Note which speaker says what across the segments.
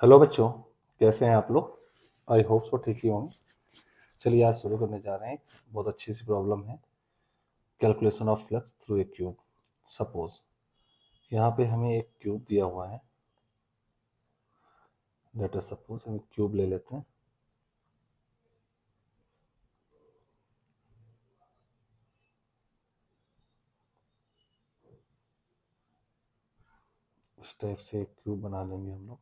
Speaker 1: Hello बच्चों, कैसे हैं आप लोग? आई होप सो ठीक ही होंगे। चलिए आज शुरू करने जा रहे हैं। बहुत अच्छी सी प्रॉब्लम है, calculation of flux through A cube. Suppose यहाँ पे हमें एक क्यूब दिया हुआ है। लेट अस सपोज हम क्यूब ले लेते हैं। इस टाइप से एक क्यूब बना लेंगे हम लोग।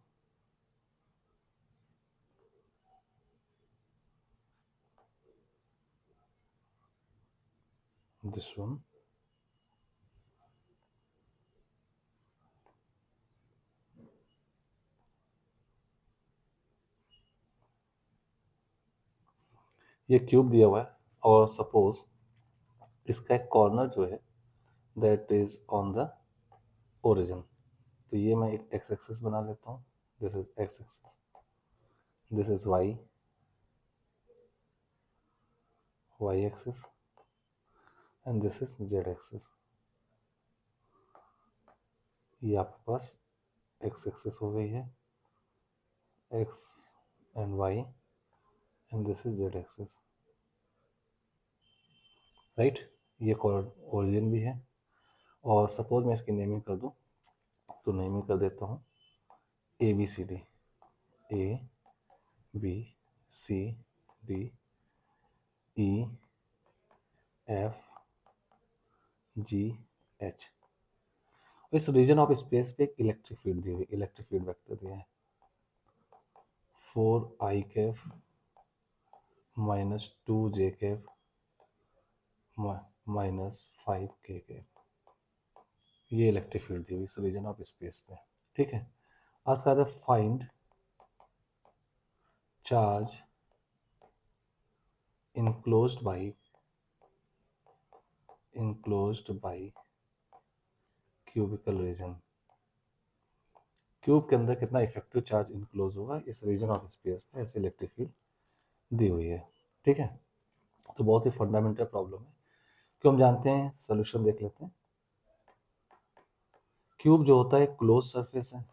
Speaker 1: This one. ये क्यूब दिया हुआ है और सपोज इसका एक कॉर्नर जो है that is on the origin. तो ये मैं एक एक्स एक्सिस बना लेता हूँ। This is X axis, this is Y axis and this is Z axis. ये आपके पास एक्स एक्सिस हो गई है, X and Y, and this is Z axis, right. ये ओरिजिन भी है। और सपोज मैं इसकी नेमिंग कर दूं, तो नेमिंग कर देता हूँ A B C D. A B C D E F G H. इस रीजन ऑफ स्पेस पे एक इलेक्ट्रिक फील्ड दी हुई, इलेक्ट्रिक फील्ड वेक्टर दिया है 4 i Kaif -2 j Kaif -5 k Kaif. ये इलेक्ट्रिक फील्ड दी हुई इस रीजन ऑफ स्पेस पे, ठीक है। आज का है find charge enclosed by cubical region। Cube के अंदर कितना इफेक्टिव चार्ज इनक्लोज होगा इस रीजन ऑफ स्पेस पे, ऐसे इलेक्ट्रिक फील्ड दी हुई है, ठीक है। तो बहुत ही फंडामेंटल प्रॉब्लम है, क्यों हम जानते हैं। सोल्यूशन देख लेते हैं। क्यूब जो होता है क्लोज सरफेस है,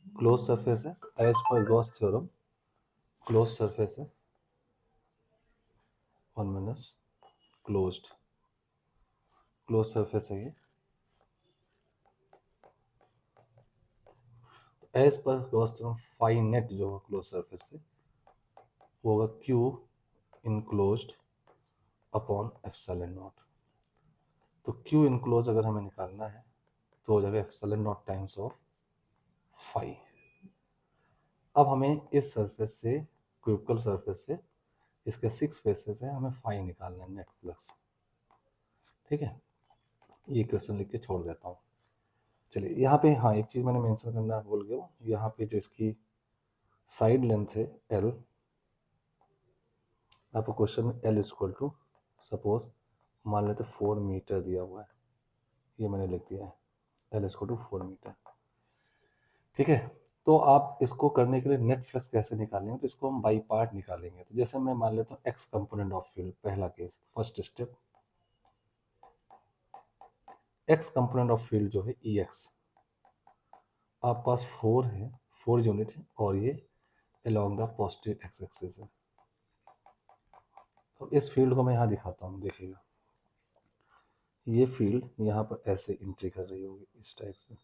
Speaker 1: क्लोज सरफेस है as per Gauss theorem. Close surface है, 1 क्लोज्ड क्लोज सरफेस है ये। As per Gauss theorem phi net जो होगा क्लोज सरफेस से वो होगा q enclosed upon epsilon naught. तो क्यू इनक्लोज अगर हमें निकालना है तो हो जाएगा epsilon naught times of phi. अब हमें इस सरफेस से, क्यूबिकल सरफेस से, इसके 6 फेसेस है, हमें फाई निकालना है, नेट फ्लक्स, ठीक है। ये क्वेश्चन लिख के छोड़ देता हूँ। चलिए यहाँ पे हाँ एक चीज़ मैंने मेंशन करना भूल गया हूँ। यहाँ पे जो इसकी साइड लेंथ है एल, आपको क्वेश्चन में एल इक्वल टू सपोज मान लेते 4 मीटर दिया हुआ है, ये मैंने लिख दिया है एल इक्वल टू 4 मीटर, ठीक है। तो आप इसको करने के लिए नेट फ्लक्स कैसे निकालेंगे, तो इसको हम बाई पार्ट निकालेंगे। तो जैसे मैं मान लेता हूँ एक्स कंपोनेंट ऑफ फील्ड, पहला case, first step. X component of field जो है ई एक्स, आप पास 4 है, 4 यूनिट है, और ये along the positive X axis है। तो इस फील्ड को मैं यहाँ दिखाता हूँ, देखिएगा। ये फील्ड यहाँ पर ऐसे एंट्री कर रही होगी इस टाइप से,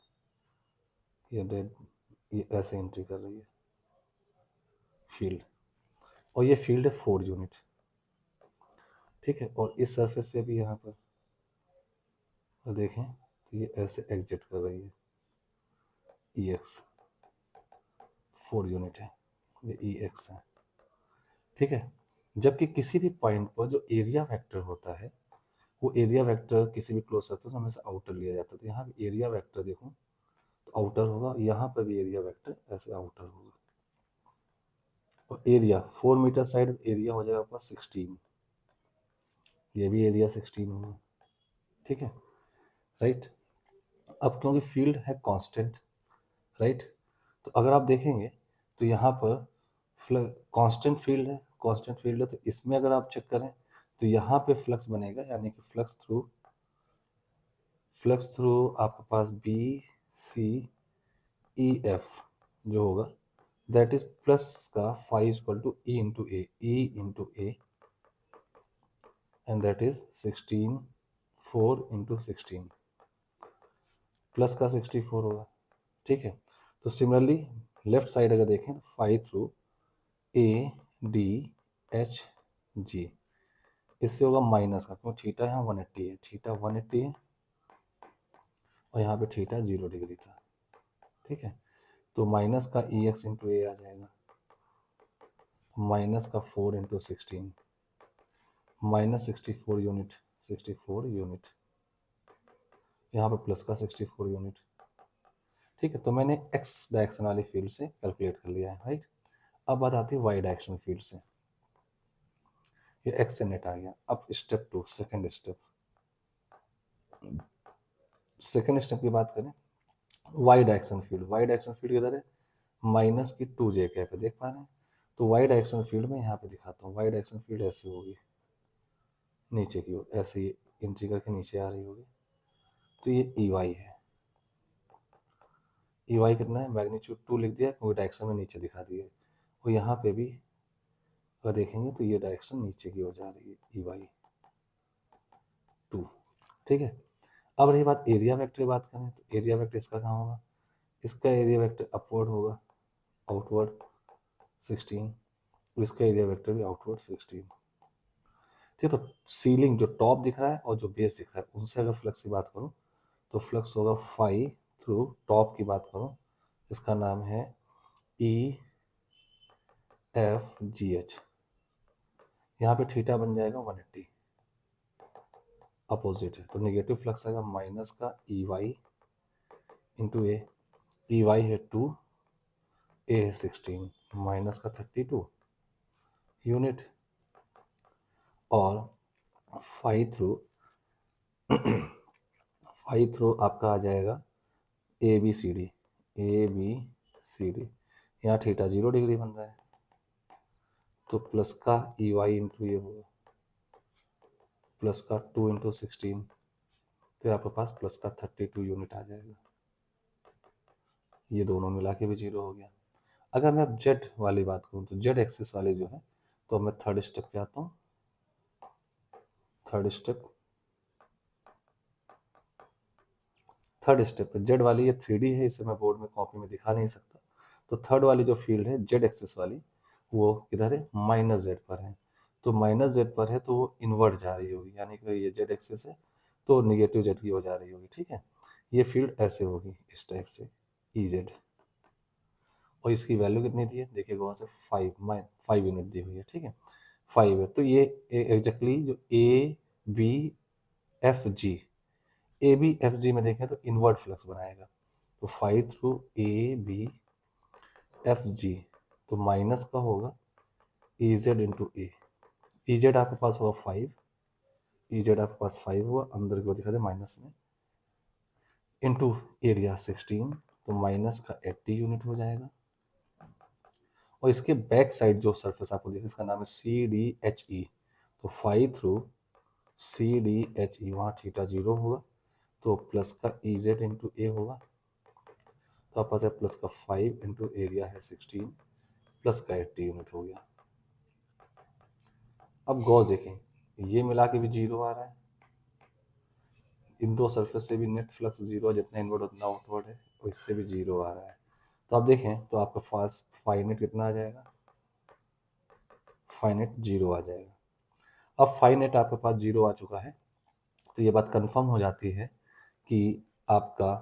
Speaker 1: ये डेड, ये ऐसे एंट्री कर रही है फील्ड, और ये फील्ड है 4 यूनिट, ठीक है। और इस सरफेस पे भी यहाँ पर देखें तो ये ऐसे एग्जिट कर रही है, ई एक्स 4 यूनिट है, ये ई एक्स है, ठीक है। जबकि किसी भी पॉइंट पर जो एरिया वेक्टर होता है, वो एरिया वेक्टर किसी भी क्लोज सरफेस में हमेशा आउटर लिया जाता है। तो यहाँ भी एरिया वेक्टर देखो तो आउटर होगा, यहाँ पर भी एरिया वेक्टर ऐसे आउटर होगा। और एरिया 4 मीटर साइड एरिया हो जाएगा आपका 16, ये भी एरिया 16 होगा, ठीक है, राइट। अब क्योंकि फील्ड है कांस्टेंट, राइट, तो अगर आप देखेंगे तो यहाँ पर कांस्टेंट फील्ड है, कांस्टेंट फील्ड है, तो इसमें अगर आप चेक करें तो यहाँ पे फ्लक्स बनेगा, यानी कि फ्लक्स थ्रू आपके पास बी सी ई एफ, जो होगा दैट इज प्लस का phi equal to E into A and that is 16 4 into 16 plus का 64 होगा। ठीक है, तो सिमिलरली लेफ्ट साइड अगर देखें तो phi through A D H G, इससे होगा माइनस का, क्यों थीटा यहाँ 180 है, थीटा 180 है और यहाँ पे थीटा 0 डिग्री था। ठीक है, तो माइनस का ई एक्स इंटू ए आ जाएगा, माइनस का 4 इंटू 16 माइनस 64 यूनिट, 64 यूनिट, यहाँ पे प्लस का 64 यूनिट। ठीक है, तो मैंने एक्स डायरेक्शन वाली फील्ड से कैलकुलेट कर लिया है, राइट। अब बात आती है वाई डायरेक्शन फील्ड से, ये एक्स से नेट आ गया। अब स्टेप 2, सेकेंड स्टेप की बात करें, Y direction field, Y direction field किधर है, माइनस की 2j कैप है, देख पा रहे हैं। तो वाई डायरेक्शन फील्ड में यहाँ पे दिखाता हूँ, वाई डायरेक्शन फील्ड ऐसी होगी, नीचे की ओर ऐसे ही एंट्री करके नीचे आ रही होगी। तो ये ई वाई है, ई वाई कितना है, मैग्नीट्यूड 2 लिख दिया क्योंकि डायरेक्शन में नीचे दिखा दिया। और यहाँ पे भी अगर देखेंगे तो ये डायरेक्शन नीचे की ओर जा रही है, ई वाई 2। ठीक है, अब रही बात एरिया वेक्टर की बात करें, तो एरिया वेक्टर इसका कहाँ होगा, इसका एरिया वेक्टर अपवर्ड होगा, आउटवर्ड 16, इसका एरिया वेक्टर भी आउटवर्ड 16। ठीक है, तो सीलिंग जो टॉप दिख रहा है और जो बेस दिख रहा है उनसे अगर फ्लक्स की बात करूँ तो फ्लक्स होगा फाई थ्रू टॉप की बात करूँ, इसका नाम है ई एफ जी एच, यहाँ पे थीटा बन जाएगा 180, अपोजिट है, तो नेगेटिव फ्लक्स आएगा माइनस का E Y into A, E Y है 2, ए है 16, माइनस का 32 यूनिट, और फाई थ्रू फाई थ्रू आपका आ जाएगा A B C D, A B C D, यहाँ थीटा 0 डिग्री बन रहा है, तो प्लस का ई वाई इंटू ये होगा प्लस का 2 इंटू 16, तो आपके पास प्लस का 32 यूनिट आ जाएगा। ये दोनों मिला के भी 0 हो गया। अगर मैं अब जेड वाली बात करूँ तो जेड एक्सिस वाली जो है, तो मैं थर्ड स्टेप पे आता हूँ। थर्ड स्टेप पे जेड वाली, ये 3D है, इसे मैं बोर्ड में कॉपी में दिखा नहीं सकता। तो थर्ड वाली जो फील्ड है जेड एक्सिस वाली, वो किधर है, माइनस जेड पर है। तो माइनस जेड पर है तो वो इनवर्ट जा रही होगी, यानी कि ये जेड एक्सिस है तो निगेटिव जेड की हो जा रही होगी। ठीक है, ये फील्ड ऐसे होगी इस टाइप से, ई जेड, और इसकी वैल्यू कितनी दी है, देखिए वहाँ से 5 यूनिट दी हुई है। ठीक है, 5 है, तो ये एग्जैक्टली जो A B F G, A B F G में देखें तो इनवर्ट फ्लक्स बनाएगा, तो 5 through A B F G, तो माइनस का होगा E Z into A, E Z आपके पास होगा 5, ई जेड आपके पास 5 हुआ, अंदर को दिखा दे माइनस में, इंटू एरिया 16, तो माइनस का 80 यूनिट हो जाएगा। और इसके बैक साइड जो सरफेस आपको दिख, इसका नाम है सी डी एच ई, तो 5 through C D H E, वहाँ थीटा 0 होगा, तो प्लस का ई जेड इंटू ए होगा, तो आपके पास प्लस का 5 इंटू एरिया है 16, प्लस का 80 यूनिट हो गया। अब गॉस देखें, ये मिला के भी 0 आ रहा है, इन दो सरफेस से भी नेट फ्लक्स 0 है, जितना इनवर्ड उतना आउटवर्ड है, और इससे भी 0 आ रहा है। तो आप देखें तो आपका पास फाइनेट कितना आ जाएगा, फाइनेट 0 आ जाएगा। अब फाइनेट आपके पास 0 आ चुका है, तो ये बात कंफर्म हो जाती है कि आपका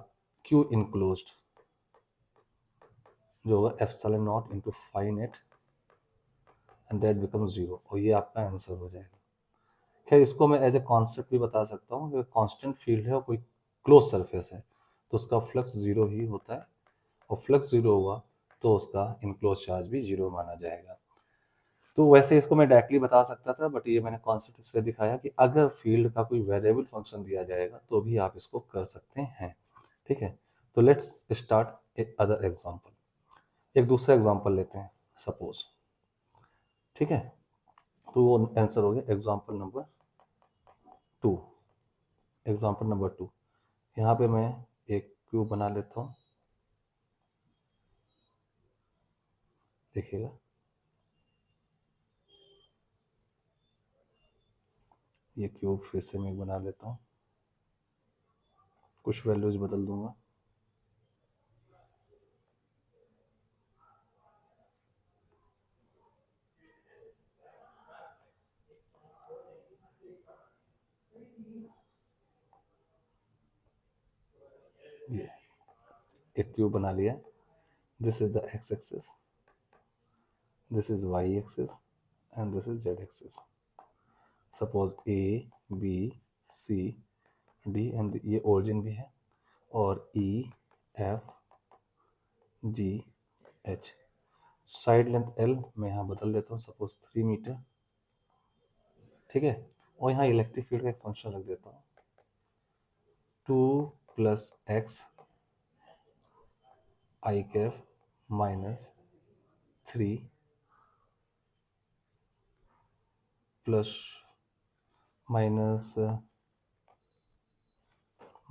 Speaker 1: क्यू इनक्लोज्ड जो होगा epsilon naught into phi net and that becomes 0, और ये आपका आंसर हो जाएगा। खैर इसको मैं एज ए कॉन्सेप्ट भी बता सकता हूँ कि कांस्टेंट फील्ड है और कोई क्लोज सरफेस है तो उसका फ्लक्स 0 ही होता है, और फ्लक्स 0 हुआ तो उसका इनक्लोज चार्ज भी 0 माना जाएगा। तो वैसे इसको मैं डायरेक्टली बता सकता था, बट ये मैंने कॉन्सेप्ट इससे दिखाया कि अगर फील्ड का कोई वेरिएबल फंक्शन दिया जाएगा तो भी आप इसको कर सकते हैं। ठीक है, तो लेट्स स्टार्ट एक अदर एग्जांपल, एक दूसरा एग्जांपल लेते हैं सपोज। ठीक है, तो वो आंसर हो गया एग्जांपल नंबर 2। एग्जांपल नंबर 2, यहाँ पे मैं एक क्यूब बना लेता हूँ, देखिएगा, ये क्यूब फिर से मैं बना लेता हूँ, कुछ वैल्यूज बदल दूंगा। ये एक क्यूब बना लिया। This is the X axis, this is Y axis and this is Z axis. Suppose A B C D and ये ओरिजिन भी है, और E F G H. Side length L मैं यहाँ बदल देता हूँ, सपोज 3 मीटर, ठीक है। और यहाँ इलेक्ट्रिक फील्ड का एक फंक्शन रख देता हूँ, 2 plus X I cap minus 3 plus minus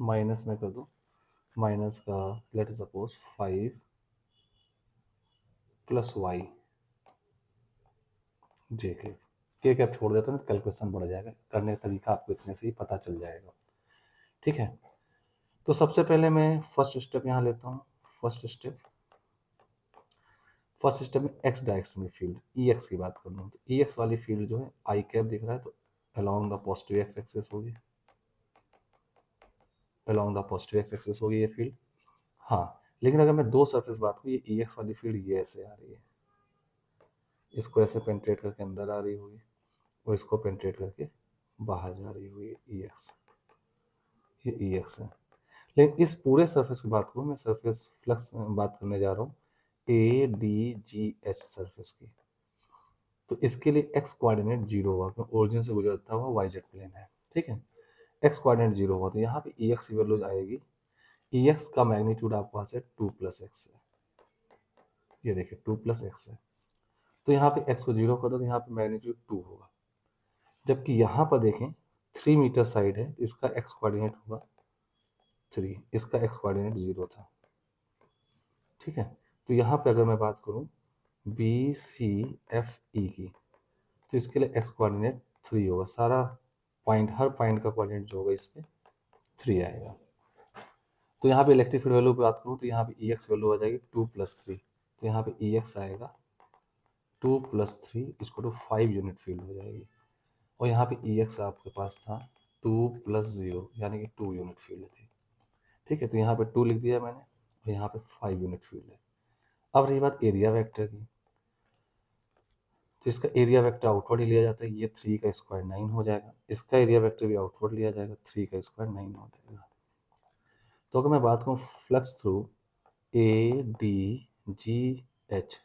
Speaker 1: minus में कर दूँ, माइनस का let suppose 5 plus Y J K cap छोड़ देता हूँ, कैलकुलेशन बढ़ जाएगा, करने का तरीका आपको इतने से ही पता चल जाएगा, ठीक है। तो सबसे पहले मैं फर्स्ट स्टेप यहाँ लेता हूँ। फर्स्ट स्टेप में एक्स डायरेक्शन में फील्ड ई एक्स की बात कर लूँ, तो ई एक्स वाली फील्ड जो है आई कैप दिख रहा है, तो along the positive X axis होगी, along the positive X axis होगी ये फील्ड। हाँ, लेकिन अगर मैं दो सरफेस बात करूँ, ये ई एक्स वाली फील्ड ये ऐसे आ रही है, इसको ऐसे पेंट्रेट करके अंदर आ रही होगी, और इसको पेंट्रेट करके बाहर जा रही होगी ई एक्स, ये ई एक्स है। लेकिन इस पूरे सरफेस की बात करूँ, मैं सरफेस फ्लक्स बात करने जा रहा हूँ A D G H surface की, तो इसके लिए एक्स कोऑर्डिनेट जीरो होगा, क्योंकि ओरिजिन से गुजरता हुआ वाई जेड प्लेन है, ठीक है। एक्स कोऑर्डिनेट जीरो होगा, तो यहाँ पे ई एक्स की वैल्यू आएगी, ई एक्स का मैग्नीट्यूड आपके पास है 2 प्लस एक्स है, ये देखिए 2 प्लस एक्स है, तो यहाँ पे एक्स को जीरो कर दो, तो यहाँ पे मैग्नीट्यूड 2 होगा। जबकि यहाँ पर देखें 3 मीटर साइड है, तो इसका एक्स कोऑर्डिनेट होगा 3, इसका एक्स कोऑर्डिनेट 0 था, ठीक है। तो यहाँ पे अगर मैं बात करूँ बी सी एफ ई की, तो इसके लिए एक्स कोऑर्डिनेट 3 होगा, सारा पॉइंट, हर पॉइंट का कोऑर्डिनेट जो होगा इस पर 3 आएगा। तो यहाँ पे इलेक्ट्रिक फील्ड वैल्यू की बात करूँ, तो यहाँ पे ई एक्स वैल्यू आ जाएगी 2 प्लस 3, तो यहाँ पे ई एक्स आएगा 2 प्लस 3 इसको टू 5 यूनिट फील्ड हो जाएगी, और यहाँ पे ई एक्स आपके पास था 2 प्लस 0 यानी कि 2 यूनिट फील्ड थी, ठीक है। तो यहाँ पे 2 लिख दिया मैंने, और यहाँ पे 5 यूनिट फील्ड है। अब रही बात एरिया वेक्टर की, तो इसका एरिया वेक्टर आउटवर्ड ही लिया जाता है, ये 3 का स्क्वायर 9 हो जाएगा, इसका एरिया वेक्टर भी आउटवर्ड लिया जाएगा, 3 का स्क्वायर 9 हो जाएगा। तो अगर मैं बात करूँ flux through A D G H,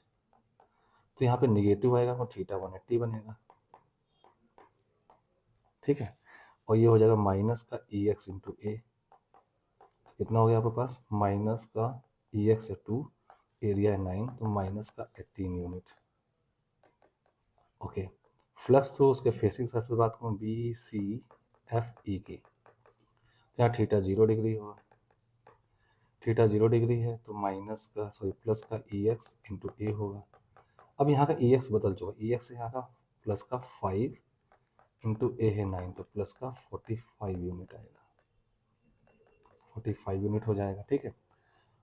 Speaker 1: तो यहाँ पे निगेटिव आएगा, तो थीटा 180 बनेगा, ठीक है। और ये हो जाएगा माइनस का ई एक्स इंटू ए, कितना हो गया आपके पास, माइनस का ई एक्स है 2, एरिया है 9, तो माइनस का 18 यूनिट, ओके। फ्लक्स थ्रू उसके फेसिंग सरफेस बात करूँ बी सी एफ ई की, तो यहाँ थीटा 0 डिग्री होगा, थीटा 0 डिग्री है, तो माइनस का प्लस का ई एक्स इंटू ए होगा। अब यहाँ का ई एक्स बदल चुका, ई एक्स यहाँ का प्लस का 5 इंटू ए है 9, तो प्लस का 45 यूनिट आएगा, 45 यूनिट हो जाएगा, ठीक है,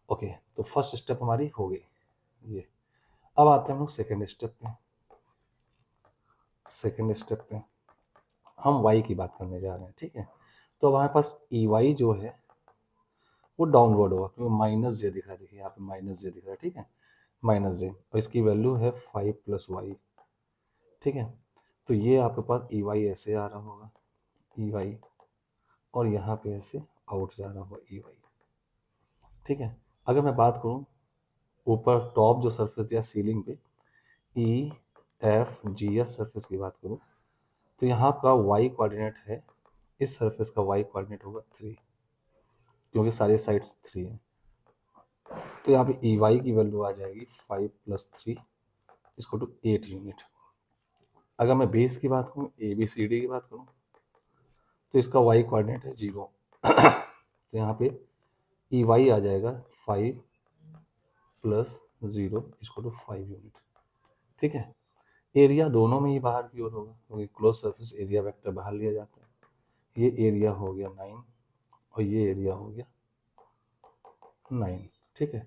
Speaker 1: ओके। तो फर्स्ट स्टेप हमारी हो गई ये। अब आते हैं हम लोग सेकेंड स्टेप पे। सेकेंड स्टेप पे हम y की बात करने जा रहे हैं, ठीक है। तो अब हमारे पास ई वाई जो है वो डाउनवर्ड होगा, क्योंकि माइनस जे दिख रहा है, देखिए यहाँ पे माइनस जे दिख रहा है, ठीक है, माइनस जे, और इसकी वैल्यू है 5 प्लस वाई, ठीक है। तो ये आपके पास ई वाई ऐसे आ रहा होगा, ई वाई, और यहाँ पे ऐसे आउट जा रहा होगा ई वाई, ठीक है। अगर मैं बात करूँ ऊपर टॉप जो सरफेस दिया सीलिंग पे ई एफ जी एस सरफेस की बात करूँ, तो यहाँ का वाई कोऑर्डिनेट है, इस सरफेस का वाई कोऑर्डिनेट होगा 3, क्योंकि सारे साइड्स 3 हैं, तो यहाँ पे ई वाई की वैल्यू आ जाएगी 5 प्लस 3 इसको टू 8 यूनिट। अगर मैं बेस की बात करूँ, ए बी सी डी की बात करूँ, तो इसका वाई कोऑर्डिनेट है 0 तो यहाँ पे ई वाई आ जाएगा 5 प्लस 0 इसको टू 5 यूनिट, ठीक है। एरिया दोनों में ही बाहर की ओर होगा क्योंकि क्लोज सरफेस एरिया वेक्टर बाहर लिया जाता है। ये एरिया हो गया 9 और ये एरिया हो गया 9। ठीक है।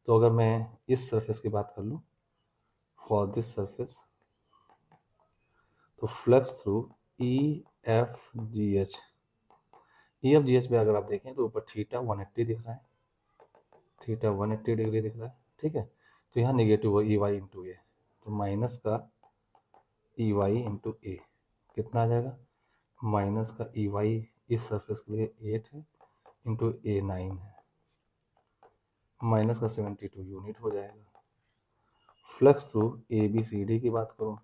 Speaker 1: तो अगर मैं इस सरफेस की बात कर लूँ, फॉर दिस सरफेस, तो फ्लक्स थ्रू ई एफ जी एच, ई एफ जी एच में अगर आप देखें तो ऊपर थीटा 180 दिख रहा है, थीटा 180 डिग्री दिख रहा है। ठीक है। तो यहाँ नेगेटिव है ई वाई इंटू ए, तो माइनस का ई वाई इंटू ए कितना आ जाएगा, माइनस का ई वाई इस सरफेस के लिए 8 है इंटू ए 9 है, माइनस का 72 यूनिट हो जाएगा। Flux through A B C D की बात करूँ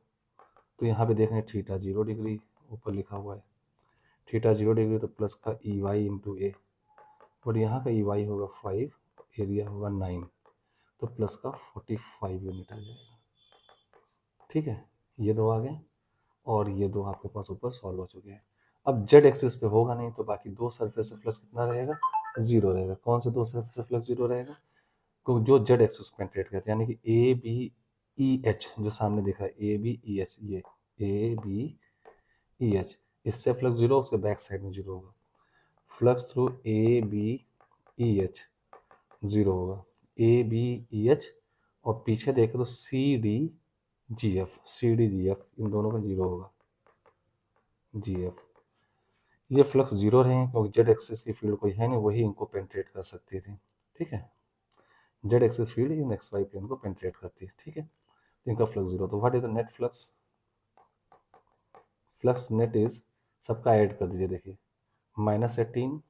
Speaker 1: तो यहाँ पे देखें थीटा 0 डिग्री ऊपर लिखा हुआ है, थीटा 0 डिग्री, तो प्लस का ई वाई इंटू ए, और यहाँ का ई वाई होगा 5, एरिया होगा 9, तो प्लस का 45 यूनिट आ जाएगा। ठीक है। ये दो आ गए और ये दो आपके पास ऊपर सॉल्व हो चुके हैं। अब जेड एक्सिस पे होगा नहीं तो बाकी दो सरफेस से फ्लक्स कितना रहेगा, 0 रहेगा। कौन से दो सरफेस से फ्लक्स 0 रहेगा, तो जो जेड एक्सिस पेंट्रेट करते हैं, यानी कि ए बी ई एच जो सामने दिख रहा है, ए बी ई एच, ये ए बी ई एच, इससे फ्लक्स 0, उसके बैक साइड में 0 होगा। Flux through A B E H 0 होगा, ए बी ई एच, और पीछे देखें तो C D G F, C D G F, इन दोनों का 0 होगा, जी एफ। ये फ्लक्स 0 रहे क्योंकि जेड एक्सिस की फील्ड कोई है नहीं, वही इनको पेंट्रेट कर सकती थी। ठीक है। Z axis field in X Y plane को पेंट्रेट करती है। ठीक है। तो इनका फ्लक्स 0, तो what is the net flux, flux net is, सबका ऐड कर दीजिए, देखिए -18,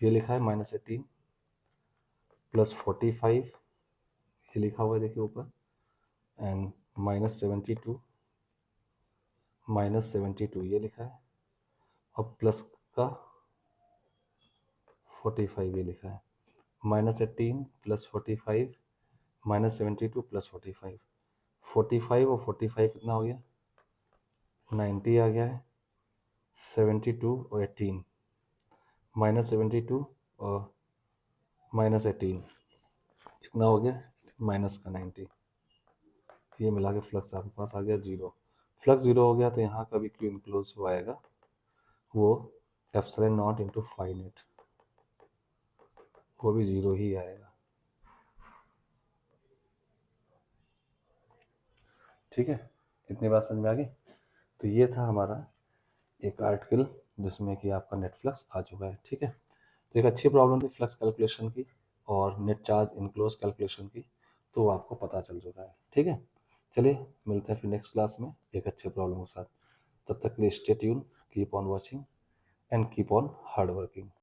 Speaker 1: ये लिखा है -18 प्लस 45, ये लिखा हुआ है देखिए ऊपर, एंड -72, -72 ये लिखा है, और प्लस का 45 ये लिखा है, -18 प्लस 45 -72 प्लस 45, 45 और 45 कितना हो गया, 90 आ गया है, 72 और 18, -72 और -18 कितना हो गया, माइनस का 90, ये मिला के फ्लक्स आपके पास आ गया 0। फ्लक्स 0 हो गया तो यहाँ का भी क्यू इनक्लोज हो आएगा, वो epsilon naught into phi net, वो भी 0 ही आएगा। ठीक है। इतनी बात समझ में आ गई। तो ये था हमारा एक आर्टिकल जिसमें कि आपका नेट फ्लक्स आ चुका है। ठीक है। तो एक अच्छी प्रॉब्लम थी फ्लक्स कैलकुलेशन की और नेट चार्ज इनक्लोज कैलकुलेशन की, तो आपको पता चल चुका है। ठीक है। चलिए मिलते हैं फिर नेक्स्ट क्लास में एक अच्छे प्रॉब्लम के साथ। तब तक के लिए stay tune, keep on watching and keep on hard working.